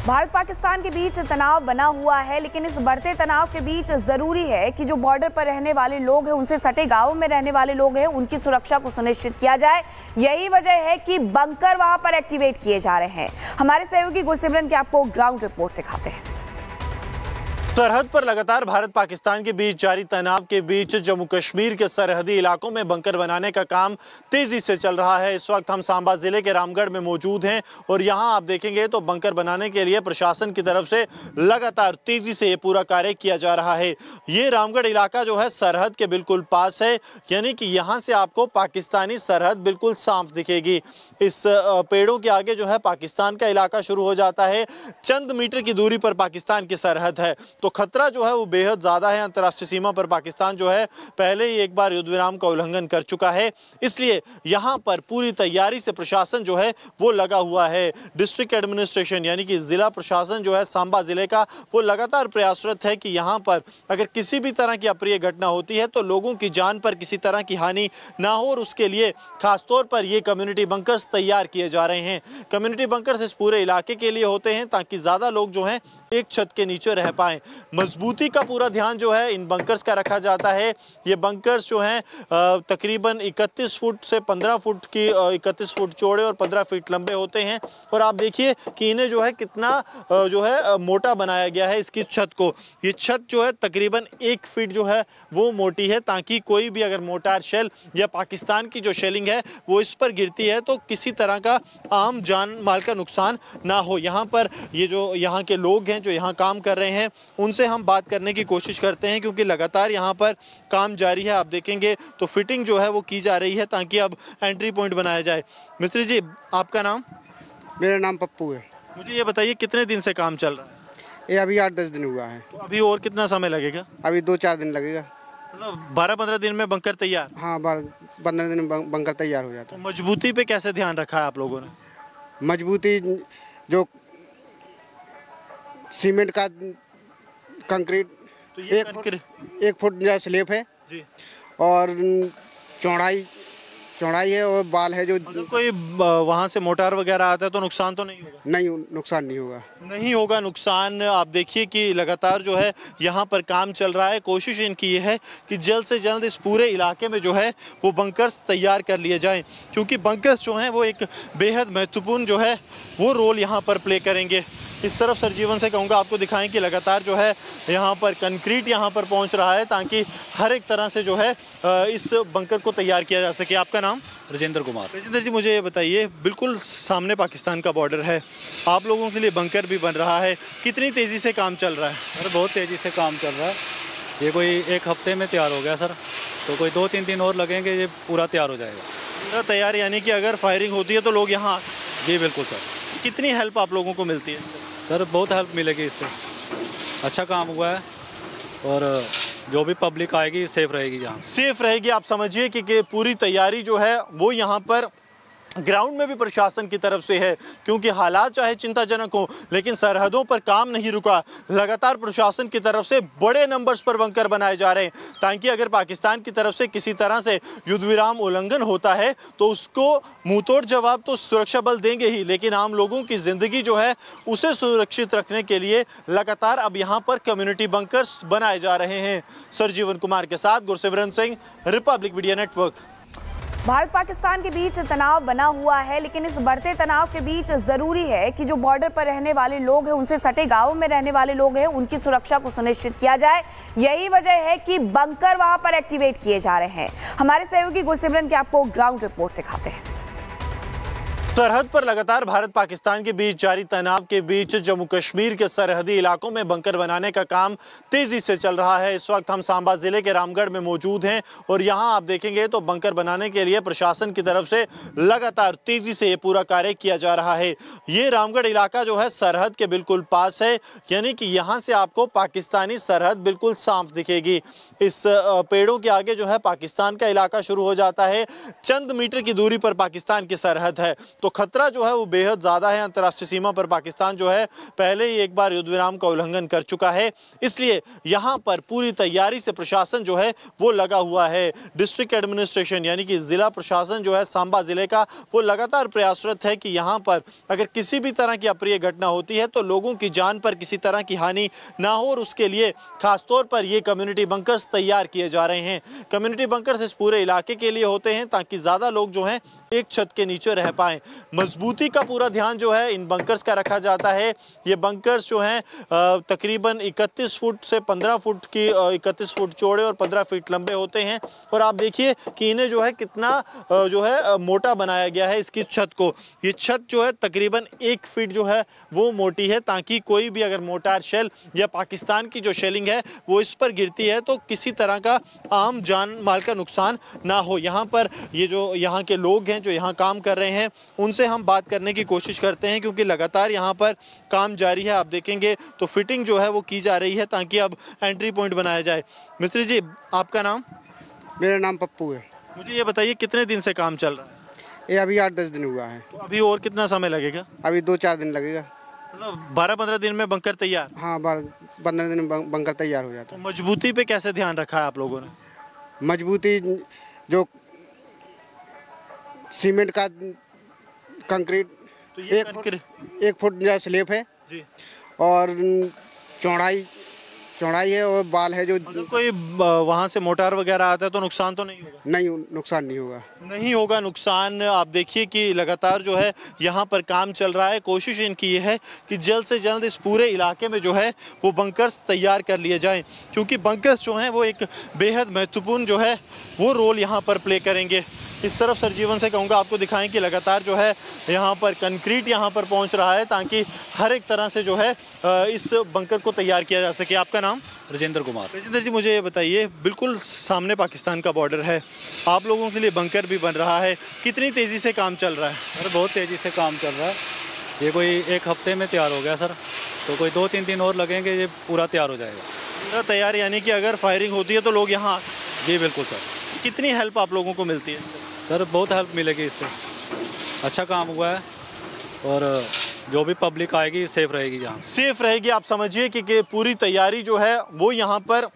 भारत पाकिस्तान के बीच तनाव बना हुआ है, लेकिन इस बढ़ते तनाव के बीच जरूरी है कि जो बॉर्डर पर रहने वाले लोग हैं, उनसे सटे गांवों में रहने वाले लोग हैं, उनकी सुरक्षा को सुनिश्चित किया जाए। यही वजह है कि बंकर वहां पर एक्टिवेट किए जा रहे हैं। हमारे सहयोगी गुरसिमरन की आपको ग्राउंड रिपोर्ट दिखाते हैं। सरहद पर लगातार भारत पाकिस्तान के बीच जारी तनाव के बीच जम्मू कश्मीर के सरहदी इलाकों में बंकर बनाने का काम तेजी से चल रहा है। इस वक्त हम सांबा जिले के रामगढ़ में मौजूद हैं और यहां आप देखेंगे तो बंकर बनाने के लिए प्रशासन की तरफ से लगातार तेजी से ये पूरा कार्य किया जा रहा है। ये रामगढ़ इलाका जो है सरहद के बिल्कुल पास है, यानी कि यहाँ से आपको पाकिस्तानी सरहद बिल्कुल साफ दिखेगी। इस पेड़ों के आगे जो है पाकिस्तान का इलाका शुरू हो जाता है। चंद मीटर की दूरी पर पाकिस्तान की सरहद है, तो खतरा जो है वो बेहद ज़्यादा है। अंतर्राष्ट्रीय सीमा पर पाकिस्तान जो है पहले ही एक बार युद्ध विराम का उल्लंघन कर चुका है, इसलिए यहाँ पर पूरी तैयारी से प्रशासन जो है वो लगा हुआ है। डिस्ट्रिक्ट एडमिनिस्ट्रेशन यानी कि ज़िला प्रशासन जो है सांबा ज़िले का, वो लगातार प्रयासरत है कि यहाँ पर अगर किसी भी तरह की अप्रिय घटना होती है तो लोगों की जान पर किसी तरह की हानि ना हो, और उसके लिए खासतौर पर ये कम्युनिटी बंकर्स तैयार किए जा रहे हैं। कम्युनिटी बंकर्स इस पूरे इलाके के लिए होते हैं ताकि ज़्यादा लोग जो हैं एक छत के नीचे रह पाएं। मजबूती का पूरा ध्यान जो है इन बंकर्स का रखा जाता है। ये बंकर्स जो हैं तकरीबन 31 फुट से 15 फुट की 31 फुट चौड़े और 15 फीट लंबे होते हैं। और आप देखिए कि इन्हें जो है कितना जो है मोटा बनाया गया है इसकी छत को। ये छत जो है तकरीबन 1 फीट जो है वो मोटी है, ताकि कोई भी अगर मोटार शेल या पाकिस्तान की जो शेलिंग है वो इस पर गिरती है तो किसी तरह का आम जान माल का नुकसान ना हो। यहाँ पर ये जो यहाँ के लोग हैं जो यहाँ काम कर रहे हैं, उनसे हम बात करने की कोशिश करते हैं, क्योंकि लगातार यहाँ पर काम जारी है। आप देखेंगे तो फिटिंग जो है वो की जा रही है ताकि अब एंट्री पॉइंट बनाया जाए। मिस्त्री जी, आपका नाम? मेरा नाम पप्पू है। मुझे ये बताइए कितने दिन से काम चल रहा है? ये अभी 8-10 दिन हुआ है। तो अभी और कितना समय लगेगा? अभी 2-4 दिन लगेगा। मतलब 12-15 दिन में बंकर तैयार? हाँ, 15 दिन में बंकर तैयार हो जाता है। तो मजबूती पे कैसे ध्यान रखा है आप लोगों ने? मजबूती जो सीमेंट का कंक्रीट, तो ये 1 फुट जो स्लेब है जी, और चौड़ाई है और बाल है। जो कोई वहाँ से मोटार वगैरह आता है तो नुकसान तो नहीं होगा? नहीं, नुकसान नहीं होगा नुकसान। आप देखिए कि लगातार जो है यहाँ पर काम चल रहा है। कोशिश इनकी ये है कि जल्द से जल्द इस पूरे इलाके में जो है वो बंकर्स तैयार कर लिए जाएं, क्योंकि बंकर्स जो हैं वो एक बेहद महत्वपूर्ण जो है वो रोल यहाँ पर प्ले करेंगे। इस तरफ सरजीवन से कहूँगा आपको दिखाएं कि लगातार जो है यहाँ पर कंक्रीट यहाँ पर पहुँच रहा है ताकि हर एक तरह से जो है इस बंकर को तैयार किया जा सके। आपका नाम? राजेंद्र कुमार। राजेंद्र जी, मुझे ये बताइए, बिल्कुल सामने पाकिस्तान का बॉर्डर है, आप लोगों के लिए बंकर भी बन रहा है, कितनी तेज़ी से काम चल रहा है? सर बहुत तेज़ी से काम चल रहा है। ये कोई 1 हफ्ते में तैयार हो गया सर, तो कोई 2-3 दिन और लगेंगे, ये पूरा तैयार हो जाएगा। पूरा तैयार यानी कि अगर फायरिंग होती है तो लोग यहाँ? जी बिल्कुल सर। कितनी हेल्प आप लोगों को मिलती है? सर बहुत हेल्प मिलेगी इससे, अच्छा काम हुआ है और जो भी पब्लिक आएगी सेफ रहेगी, यहाँ सेफ रहेगी। आप समझिए कि पूरी तैयारी जो है वो यहाँ पर ग्राउंड में भी प्रशासन की तरफ से है, क्योंकि हालात चाहे चिंताजनक हो लेकिन सरहदों पर काम नहीं रुका। लगातार प्रशासन की तरफ से बड़े नंबर्स पर बंकर बनाए जा रहे हैं ताकि अगर पाकिस्तान की तरफ से किसी तरह से युद्ध विराम उल्लंघन होता है तो उसको मुंहतोड़ जवाब तो सुरक्षा बल देंगे ही, लेकिन आम लोगों की ज़िंदगी जो है उसे सुरक्षित रखने के लिए लगातार अब यहाँ पर कम्युनिटी बंकर्स बनाए जा रहे हैं। सरजीवन कुमार के साथ Gursimran Singh, Republic media network. Bharat Pakistan के बीच तनाव बना हुआ है, लेकिन इस बढ़ते तनाव के बीच जरूरी है कि जो बॉर्डर पर रहने वाले लोग हैं, उनसे सटे गांवों में रहने वाले लोग हैं, उनकी सुरक्षा को सुनिश्चित किया जाए। यही वजह है कि बंकर वहां पर एक्टिवेट किए जा रहे हैं। हमारे सहयोगी गुरसिमरन की आपको ग्राउंड रिपोर्ट दिखाते हैं। सरहद पर लगातार भारत पाकिस्तान के बीच जारी तनाव के बीच जम्मू कश्मीर के सरहदी इलाकों में बंकर बनाने का काम तेजी से चल रहा है। इस वक्त हम सांबा जिले के रामगढ़ में मौजूद हैं और यहाँ आप देखेंगे तो बंकर बनाने के लिए प्रशासन की तरफ से लगातार तेजी से ये पूरा कार्य किया जा रहा है। ये रामगढ़ इलाका जो है सरहद के बिल्कुल पास है, यानी कि यहाँ से आपको पाकिस्तानी सरहद बिल्कुल साफ दिखेगी। इस पेड़ों के आगे जो है पाकिस्तान का इलाका शुरू हो जाता है। चंद मीटर की दूरी पर पाकिस्तान की सरहद है, तो खतरा जो है वो बेहद ज़्यादा है। अंतर्राष्ट्रीय सीमा पर पाकिस्तान जो है पहले ही एक बार युद्ध विराम का उल्लंघन कर चुका है, इसलिए यहाँ पर पूरी तैयारी से प्रशासन जो है वो लगा हुआ है। डिस्ट्रिक्ट एडमिनिस्ट्रेशन यानी कि ज़िला प्रशासन जो है सांबा ज़िले का वो लगातार प्रयासरत है कि यहाँ पर अगर किसी भी तरह की अप्रिय घटना होती है तो लोगों की जान पर किसी तरह की हानि ना हो, और उसके लिए खासतौर पर ये कम्युनिटी बंकर्स तैयार किए जा रहे हैं। कम्युनिटी बंकर्स इस पूरे इलाके के लिए होते हैं ताकि ज़्यादा लोग जो हैं एक छत के नीचे रह पाएं। मजबूती का पूरा ध्यान जो है इन बंकर्स का रखा जाता है। ये बंकर्स जो हैं तकरीबन 31 फुट से 15 फुट की 31 फुट चौड़े और 15 फीट लंबे होते हैं। और आप देखिए कि इन्हें जो है कितना जो है मोटा बनाया गया है इसकी छत को। ये छत जो है तकरीबन 1 फीट जो है वो मोटी है, ताकि कोई भी अगर मोटार शेल या पाकिस्तान की जो शेलिंग है वो इस पर गिरती है तो किसी तरह का आम जान माल का नुकसान ना हो। यहाँ पर ये जो यहाँ के लोग हैं जो यहाँ काम कर रहे हैं उनसे हम बात करने की कोशिश करते हैं, क्योंकि लगातार यहाँ पर काम जारी है। आप देखेंगे तो फिटिंग जो है वो की जा रही है ताकि अब एंट्री पॉइंट बनाया जाए। मिस्त्री जी, आपका नाम? मेरा नाम पप्पू है। मुझे ये बताइए कितने दिन से काम चल रहा है? ये अभी 8-10 दिन हुआ है। तो अभी और कितना समय लगेगा? अभी 2-4 दिन लगेगा। मतलब 12-15 दिन में बंकर तैयार? हाँ, 15 दिन में बंकर तैयार हो जाता तो मजबूती पे कैसे ध्यान रखा है आप लोगों ने? मजबूती जो सीमेंट का कंक्रीट तो ये 1 फुट जो स्लेब है जी, और चौड़ाई है और बाल है जो मतलब कोई वहाँ से मोटार वगैरह आता है तो नुकसान तो नहीं होगा? नहीं, नुकसान नहीं होगा। नहीं होगा नुकसान। आप देखिए कि लगातार जो है यहाँ पर काम चल रहा है। कोशिश इनकी ये है कि जल्द से जल्द इस पूरे इलाके में जो है वो बंकर्स तैयार कर लिए जाएं, क्योंकि बंकर्स जो हैं वो एक बेहद महत्वपूर्ण जो है वो रोल यहाँ पर प्ले करेंगे। इस तरफ सरजीवन से कहूँगा आपको दिखाएं कि लगातार जो है यहाँ पर कंक्रीट यहाँ पर पहुँच रहा है ताकि हर एक तरह से जो है इस बंकर को तैयार किया जा सके। आपका नाम? राजेंद्र कुमार। राजेंद्र जी, मुझे ये बताइए, बिल्कुल सामने पाकिस्तान का बॉर्डर है, आप लोगों के लिए बंकर भी बन रहा है, कितनी तेज़ी से काम चल रहा है? सर बहुत तेज़ी से काम चल रहा है। ये कोई 1 हफ्ते में तैयार हो गया सर, तो कोई 2-3 दिन और लगेंगे, ये पूरा तैयार हो जाएगा। पूरा तैयार यानी कि अगर फायरिंग होती है तो लोग यहाँ? जी बिल्कुल सर। कितनी हेल्प आप लोगों को मिलती है? सर बहुत हेल्प मिलेगी इससे, अच्छा काम हुआ है और जो भी पब्लिक आएगी सेफ रहेगी, यहाँ सेफ रहेगी। आप समझिए कि पूरी तैयारी जो है वो यहाँ पर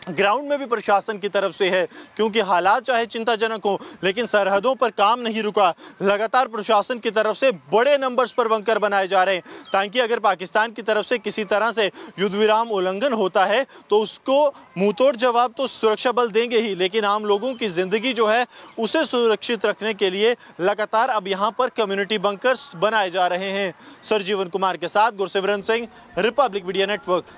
ग्राउंड में भी प्रशासन की तरफ से है, क्योंकि हालात चाहे चिंताजनक हो लेकिन सरहदों पर काम नहीं रुका। लगातार प्रशासन की तरफ से बड़े नंबर्स पर बंकर बनाए जा रहे हैं ताकि अगर पाकिस्तान की तरफ से किसी तरह से युद्ध विराम उल्लंघन होता है तो उसको मुंहतोड़ जवाब तो सुरक्षा बल देंगे ही, लेकिन आम लोगों की ज़िंदगी जो है उसे सुरक्षित रखने के लिए लगातार अब यहाँ पर कम्युनिटी बंकर्स बनाए जा रहे हैं। सरजीवन कुमार के साथ Gursimran Singh, Republic media network.